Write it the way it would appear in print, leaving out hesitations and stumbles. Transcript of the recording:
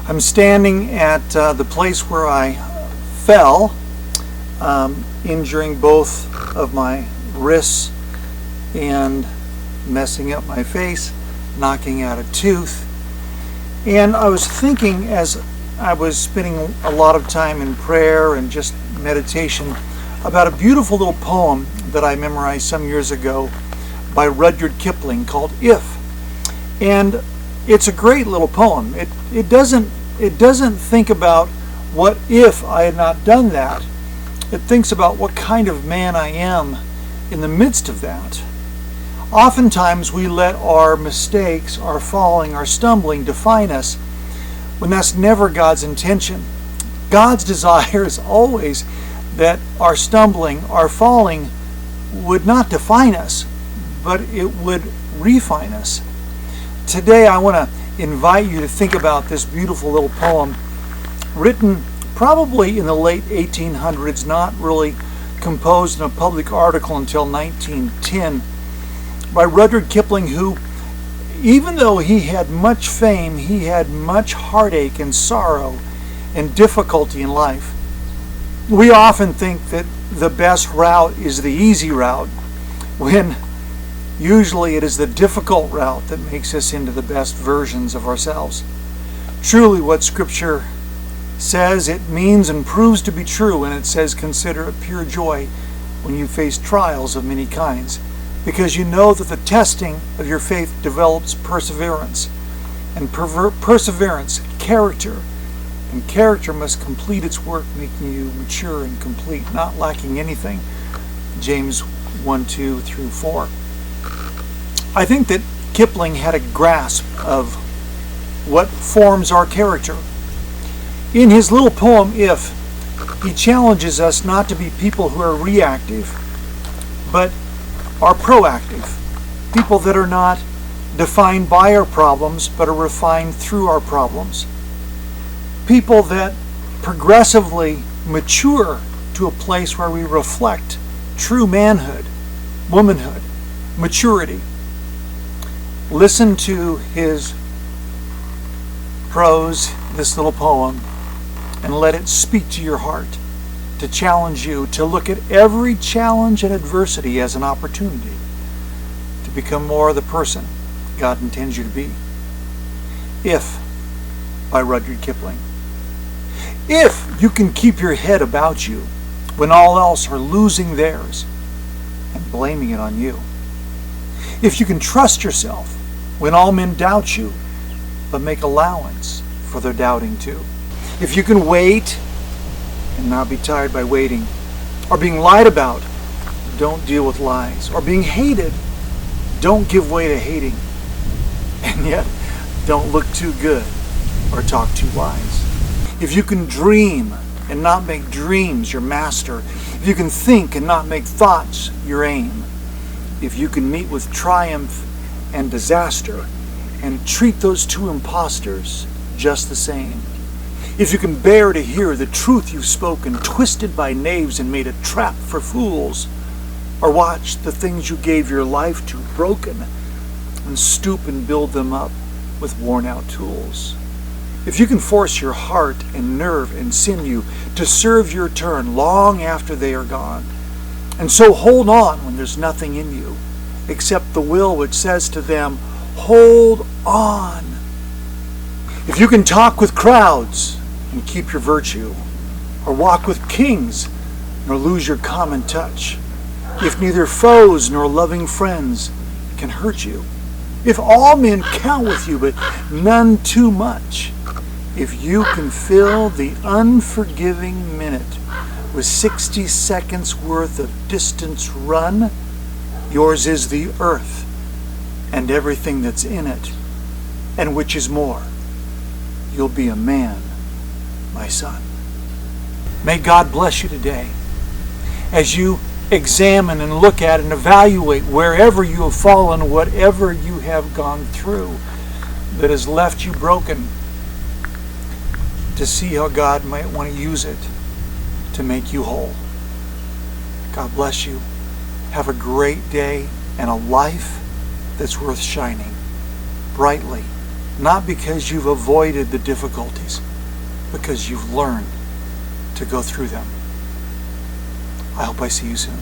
I'm standing at the place where I fell, injuring both of my wrists and messing up my face, knocking out a tooth. And I was thinking, as I was spending a lot of time in prayer and just meditation, about a beautiful little poem that I memorized some years ago by Rudyard Kipling called If. And it's a great little poem. It doesn't think about what if I had not done that. It thinks about what kind of man I am in the midst of that. Oftentimes we let our mistakes, our falling, our stumbling define us, when that's never God's intention. God's desire is always that our stumbling, our falling would not define us, but it would refine us. Today I want to invite you to think about this beautiful little poem written probably in the late 1800s, not really composed in a public article until 1910, by Rudyard Kipling, who, even though he had much fame, he had much heartache and sorrow and difficulty in life. We often think that the best route is the easy route, when usually it is the difficult route that makes us into the best versions of ourselves. Truly, what Scripture says, it means and proves to be true, and it says, consider it pure joy when you face trials of many kinds, because you know that the testing of your faith develops perseverance, and perseverance, character, and character must complete its work, making you mature and complete, not lacking anything. James 1:2-4. I think that Kipling had a grasp of what forms our character. In his little poem, If, he challenges us not to be people who are reactive, but are proactive. People that are not defined by our problems, but are refined through our problems. People that progressively mature to a place where we reflect true manhood, womanhood, maturity. Listen to his prose, this little poem, and let it speak to your heart, to challenge you to look at every challenge and adversity as an opportunity to become more the person God intends you to be. If, by Rudyard Kipling. If you can keep your head about you when all else are losing theirs and blaming it on you. If you can trust yourself when all men doubt you, but make allowance for their doubting too. If you can wait and not be tired by waiting, or being lied about, don't deal with lies, or being hated, don't give way to hating, and yet don't look too good or talk too wise. If you can dream and not make dreams your master, if you can think and not make thoughts your aim, if you can meet with triumph and disaster and treat those two impostors just the same, if you can bear to hear the truth you've spoken twisted by knaves and made a trap for fools, or watch the things you gave your life to broken and stoop and build them up with worn out tools, if you can force your heart and nerve and sinew to serve your turn long after they are gone, and so hold on when there's nothing in you except the will which says to them, hold on. If you can talk with crowds and keep your virtue, or walk with kings nor lose your common touch, if neither foes nor loving friends can hurt you, if all men count with you but none too much, if you can fill the unforgiving minute with 60 seconds worth of distance run, yours is the earth and everything that's in it, and which is more, you'll be a man, my son. May God bless you today as you examine and look at and evaluate wherever you have fallen, whatever you have gone through that has left you broken, to see how God might want to use it to make you whole. God bless you. Have a great day and a life that's worth shining brightly, not because you've avoided the difficulties, because you've learned to go through them. I hope I see you soon.